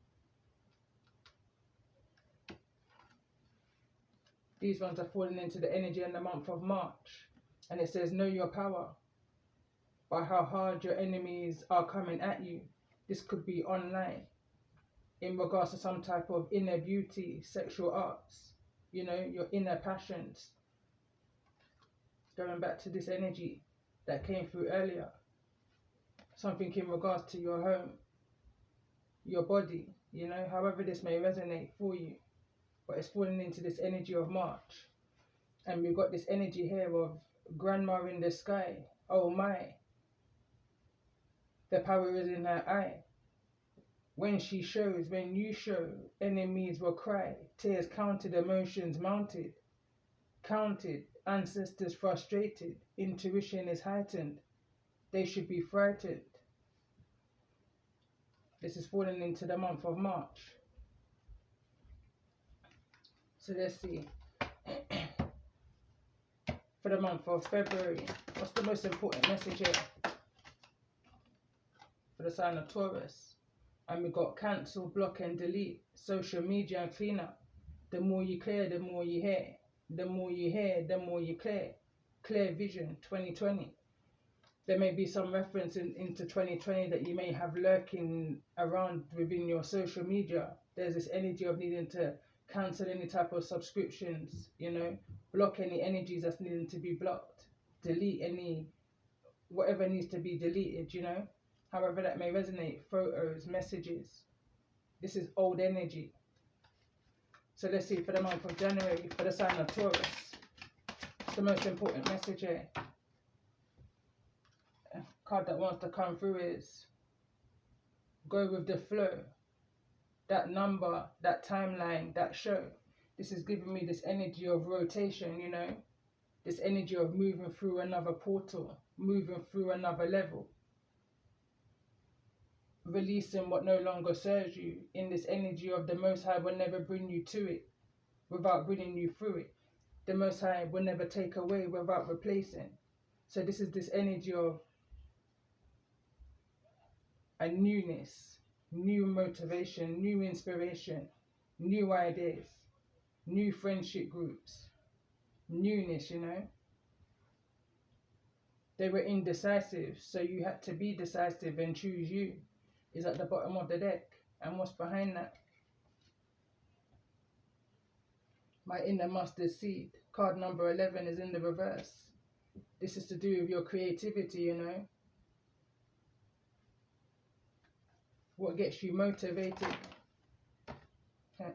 These ones are falling into the energy in the month of March. And it says, know your power by how hard your enemies are coming at you. This could be online in regards to some type of inner beauty, sexual arts, you know, your inner passions. Going back to this energy that came through earlier. Something in regards to your home, your body, you know, however this may resonate for you. But it's falling into this energy of March. And we've got this energy here of grandma in the sky. Oh my. The power is in her eye. When she shows, when you show, enemies will cry. Tears counted, emotions mounted. Counted, ancestors frustrated. Intuition is heightened. They should be frightened. This is falling into the month of March. So let's see. For the month of February, what's the most important message here? For the sign of Taurus. And we got cancel, block and delete, social media and clean up. The more you clear, the more you hear. The more you hear, the more you clear. Clear vision 2020. There may be some reference into 2020 that you may have lurking around within your social media. There's this energy of needing to cancel any type of subscriptions, you know, block any energies that's needing to be blocked, delete any, whatever needs to be deleted, you know, however that may resonate, photos, messages. This is old energy. So let's see for the month of January, for the sign of Taurus, the most important message here. Card that wants to come through is go with the flow. That number, that timeline, that show. This is giving me this energy of rotation, you know, this energy of moving through another portal, moving through another level, releasing what no longer serves you. In this energy of the Most High will never bring you to it without bringing you through it. The Most High will never take away without replacing. So this is this energy of a newness, new motivation, new inspiration, new ideas, new friendship groups, newness, you know. They were indecisive, so you had to be decisive and choose you. Is at the bottom of the deck. And what's behind that? My inner mustard seed. Card number 11 is in the reverse. This is to do with your creativity, you know. What gets you motivated? Okay.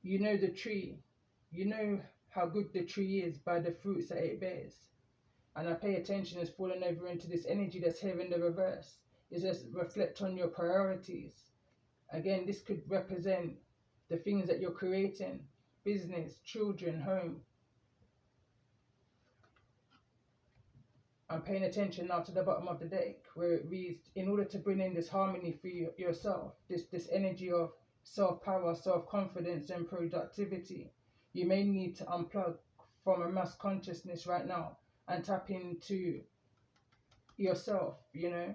You know the tree. You know how good the tree is by the fruits that it bears. And I pay attention, it's falling over into this energy that's here in the reverse. It says reflect on your priorities. Again, this could represent the things that you're creating. Business, children, home. I'm paying attention now to the bottom of the deck where it reads, in order to bring in this harmony for yourself, this energy of self-power, self-confidence and productivity, you may need to unplug from a mass consciousness right now and tap into yourself, you know.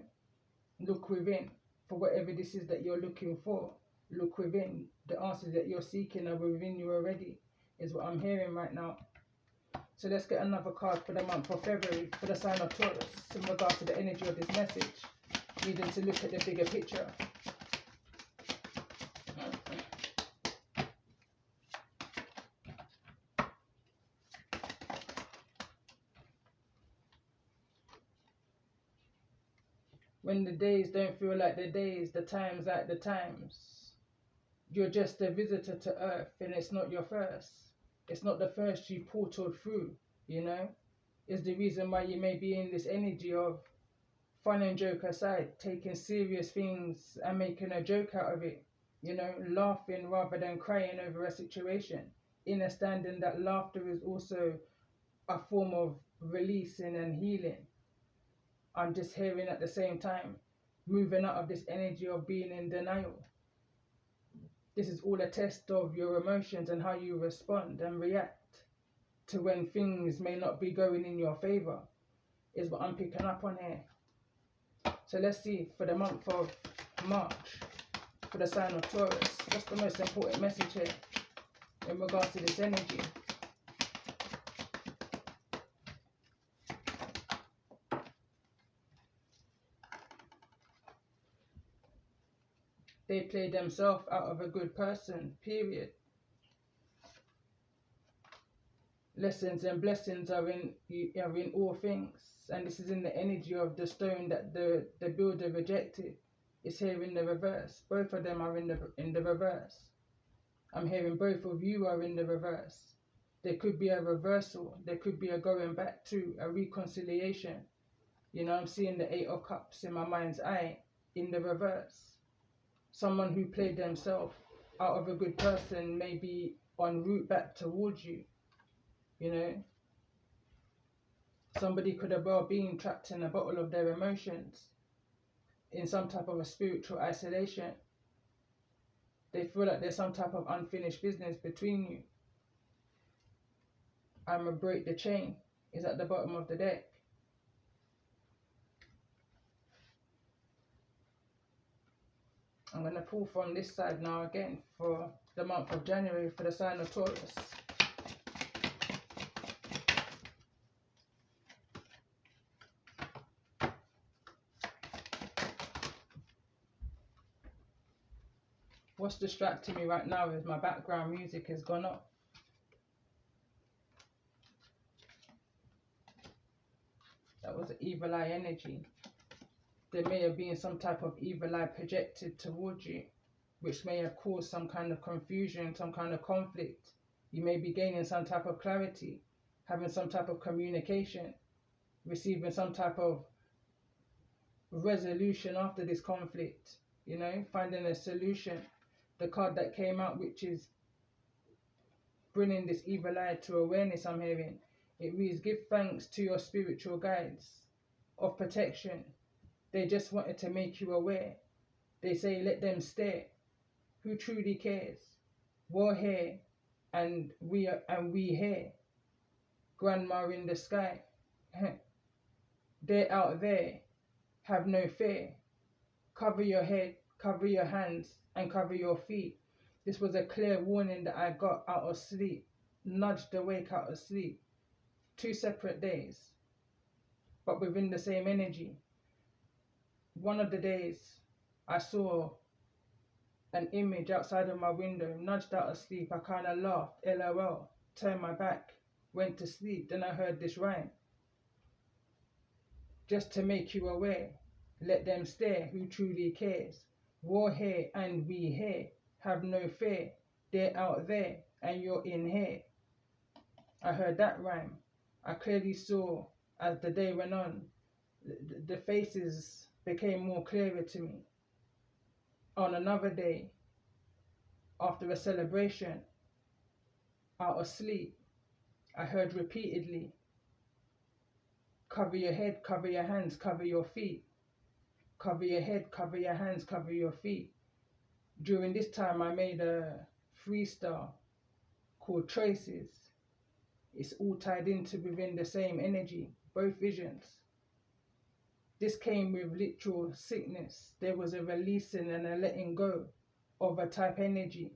Look within for whatever this is that you're looking for. Look within. The answers that you're seeking are within you already, is what I'm hearing right now. So let's get another card for the month of February for the sign of Taurus in regard to the energy of this message. Needing to look at the bigger picture. When the days don't feel like the days, the times like the times. You're just a visitor to Earth, and it's not your first. It's not the first you portaled through, you know. Is the reason why you may be in this energy of fun and joke aside, taking serious things and making a joke out of it, you know, laughing rather than crying over a situation, understanding that laughter is also a form of releasing and healing. I'm just hearing at the same time, moving out of this energy of being in denial. This is all a test of your emotions and how you respond and react to when things may not be going in your favor, is what I'm picking up on here. So let's see, for the month of March, for the sign of Taurus, what's the most important message here in regards to this energy? They play themselves out of a good person, period. Lessons and blessings are in all things. And this is in the energy of the stone that the builder rejected. It's here in the reverse. Both of them are in the reverse. I'm hearing both of you are in the reverse. There could be a reversal. There could be a going back to a reconciliation. You know, I'm seeing the Eight of Cups in my mind's eye in the reverse. Someone who played themselves out of a good person may be en route back towards you. You know, somebody could have well been trapped in a bottle of their emotions, in some type of a spiritual isolation. They feel like there's some type of unfinished business between you. I'm gonna break the chain is at the bottom of the deck. I'm going to pull from this side now again for the month of January for the sign of Taurus. What's distracting me right now is my background music has gone up. That was an evil eye energy. There may have been some type of evil eye projected towards you, which may have caused some kind of confusion, some kind of conflict. You may be gaining some type of clarity, having some type of communication, receiving some type of resolution after this conflict, you know, finding a solution. The card that came out, which is bringing this evil eye to awareness, I'm hearing. It reads, give thanks to your spiritual guides of protection. They just wanted to make you aware. They say, let them stare. Who truly cares? We're here, and we here. Grandma in the sky. They're out there. Have no fear. Cover your head, cover your hands, and cover your feet. This was a clear warning that I got out of sleep, nudged awake out of sleep. 2 separate days, but within the same energy. One of the days, I saw an image outside of my window, nudged out of sleep. I kind of laughed, LOL, turned my back, went to sleep. Then I heard this rhyme. Just to make you aware, let them stare who truly cares. We're here and we here. Have no fear. They're out there and you're in here. I heard that rhyme. I clearly saw, as the day went on, the faces became more clearer to me. On another day, after a celebration, out of sleep, I heard repeatedly, cover your head, cover your hands, cover your feet. Cover your head, cover your hands, cover your feet. During this time, I made a freestyle called Traces. It's all tied into within the same energy, both visions. This came with literal sickness. There was a releasing and a letting go of a type energy.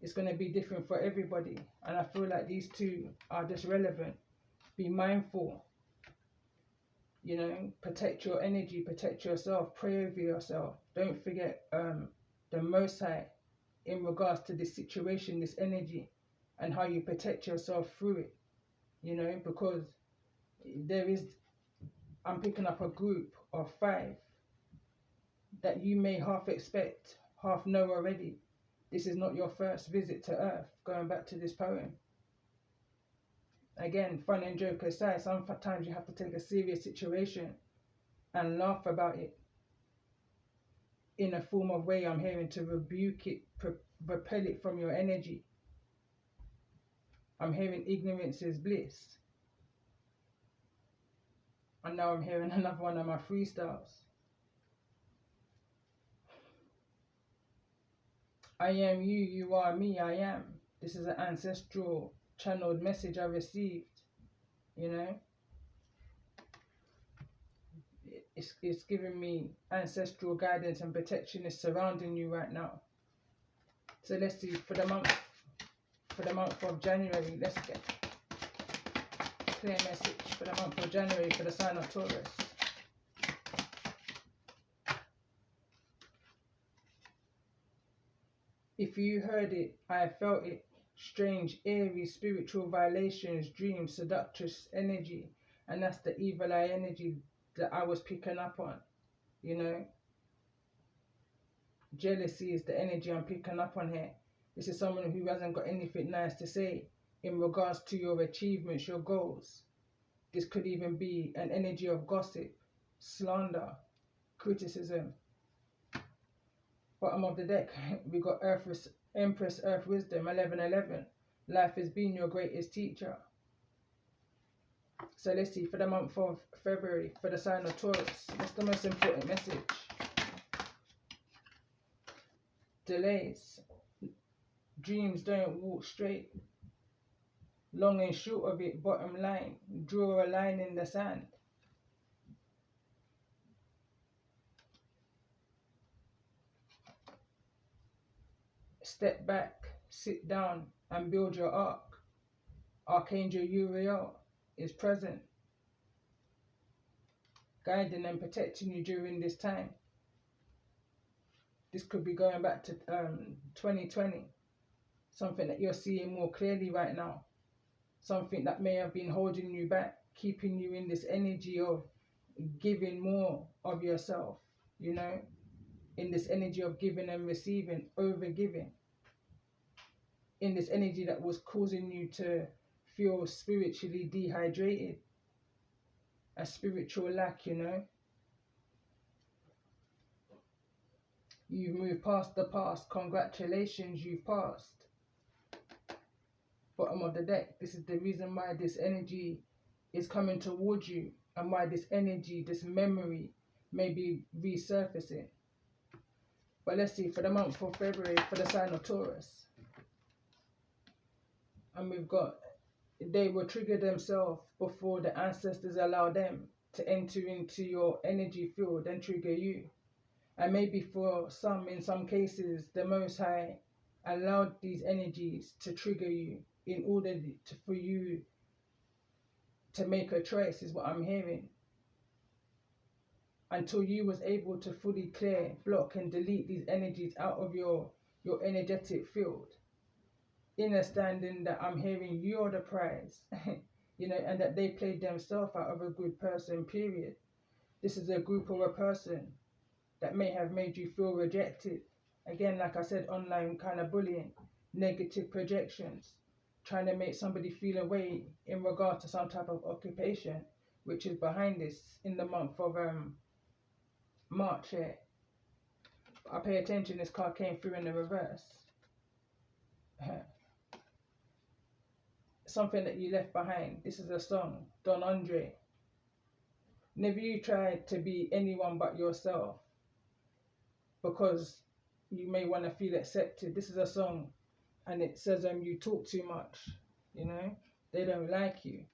It's going to be different for everybody. And I feel like these two are just relevant. Be mindful. You know, protect your energy, protect yourself, pray over yourself. Don't forget the Most High in regards to this situation, this energy, and how you protect yourself through it. You know, because I'm picking up a group of 5 that you may half expect, half know already. This is not your first visit to Earth, going back to this poem. Again, fun and joke aside, sometimes you have to take a serious situation and laugh about it in a form of way I'm hearing to rebuke it, repel it from your energy. I'm hearing ignorance is bliss. And now I'm hearing another one of my freestyles. I am you, you are me, I am. This is an ancestral channeled message I received, you know. It's giving me ancestral guidance and protection is surrounding you right now. So let's see, for the month of January, let's get clear message for the month of January for the sign of Taurus. If you heard it, I felt it. Strange, eerie, spiritual violations, dreams, seductress energy. And that's the evil eye energy that I was picking up on, you know. Jealousy is the energy I'm picking up on here. This is someone who hasn't got anything nice to say in regards to your achievements, your goals. This could even be an energy of gossip, slander, criticism. Bottom of the deck, we got Empress Earth Wisdom 1111. Life has been your greatest teacher. So let's see, for the month of February, for the sign of Taurus, what's the most important message? Delays. Dreams don't walk straight. Long and short of it, bottom line, draw a line in the sand. Step back, sit down, and build your ark. Archangel Uriel is present, guiding and protecting you during this time. This could be going back to 2020. Something that you're seeing more clearly right now. Something that may have been holding you back, keeping you in this energy of giving more of yourself, you know, in this energy of giving and receiving, over giving, in this energy that was causing you to feel spiritually dehydrated, a spiritual lack, you know. You've moved past the past. Congratulations, you've passed. Bottom of the deck, this is the reason why this energy is coming towards you and why this energy, this memory may be resurfacing. But let's see, for the month of February, for the sign of Taurus. And we've got, they will trigger themselves before the ancestors allow them to enter into your energy field and trigger you. And maybe for some, in some cases, the Most High allowed these energies to trigger you in order for you to make a choice, is what I'm hearing. Until you was able to fully clear, block and delete these energies out of your energetic field. Understanding that I'm hearing you're the prize, you know, and that they played themselves out of a good person, period. This is a group or a person that may have made you feel rejected. Again, like I said, online kind of bullying, negative projections, trying to make somebody feel away in regard to some type of occupation, which is behind this in the month of March here. I pay attention, this card came through in the reverse. Something that you left behind. This is a song, Don Andre. Never you try to be anyone but yourself because you may want to feel accepted. This is a song and it says you talk too much, you know. They don't like you.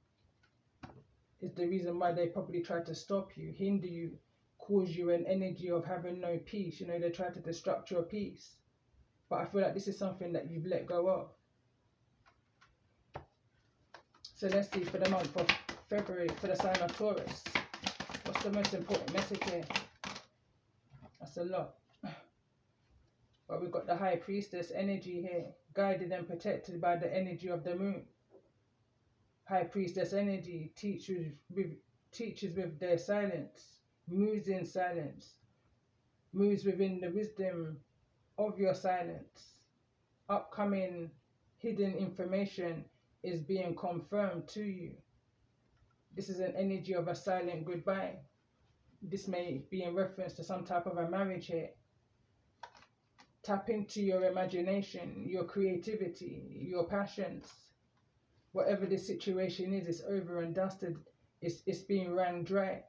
It's the reason why they probably try to stop you, hinder you, cause you an energy of having no peace. You know, they try to destruct your peace. But I feel like this is something that you've let go of. So let's see for the month of February for the sign of Taurus. What's the most important message here? That's a lot. But we've got the High Priestess energy here, guided and protected by the energy of the moon. High Priestess energy teaches with their silence, moves in silence, moves within the wisdom of your silence. Upcoming hidden information is being confirmed to you. This is an energy of a silent goodbye. This may be in reference to some type of a marriage here. Tap into your imagination, your creativity, your passions. Whatever the situation is, it's over and dusted. It's being wrung dry.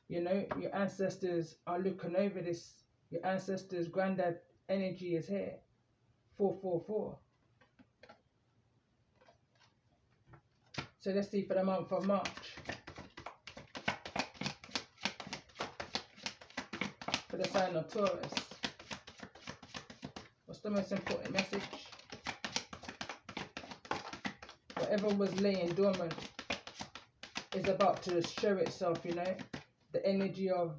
You know, your ancestors are looking over this. Your ancestors' granddad energy is here. 444. So let's see for the month of March. For the sign of Taurus. What's the most important message? Whatever was laying dormant is about to show itself, you know. The energy of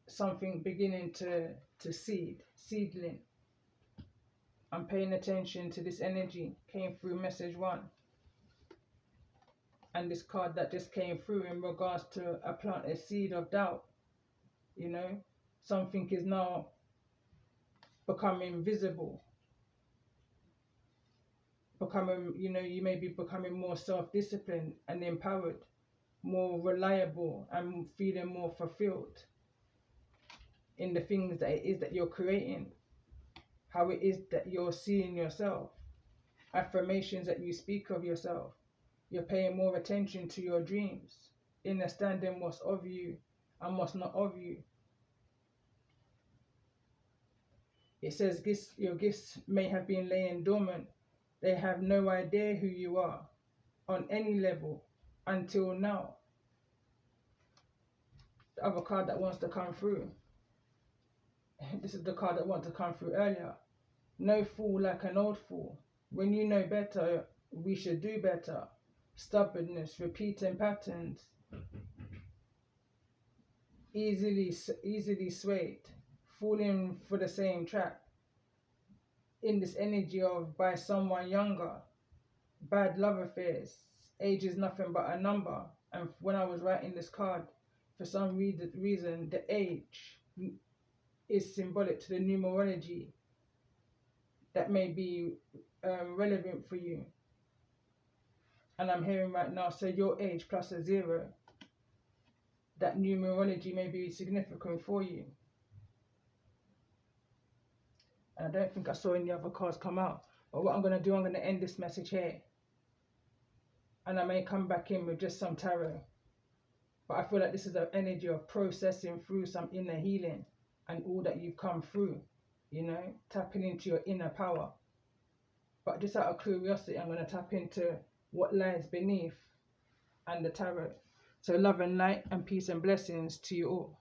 something beginning to seedling. I'm paying attention to this energy. Came through message 1. And this card that just came through in regards to a planted seed of doubt. You know, something is now becoming visible. Becoming, you know, you may be becoming more self-disciplined and empowered, more reliable and feeling more fulfilled in the things that it is that you're creating, how it is that you're seeing yourself, affirmations that you speak of yourself. You're paying more attention to your dreams, understanding what's of you and what's not of you. It says your gifts may have been laying dormant. They have no idea who you are on any level until now. The other card that wants to come through. This is the card that wanted to come through earlier. No fool like an old fool. When you know better, we should do better. Stubbornness, repeating patterns. Easily swayed. Falling for the same trap. In this energy of by someone younger. Bad love affairs. Age is nothing but a number. And when I was writing this card, for some reason, the age is symbolic to the numerology that may be relevant for you. And I'm hearing right now, so your age plus a 0, that numerology may be significant for you. And I don't think I saw any other cards come out. But what I'm going to do, I'm going to end this message here. And I may come back in with just some tarot. But I feel like this is an energy of processing through some inner healing and all that you've come through, you know, tapping into your inner power. But just out of curiosity, I'm going to tap into what lies beneath and the tarot. So love and light and peace and blessings to you all.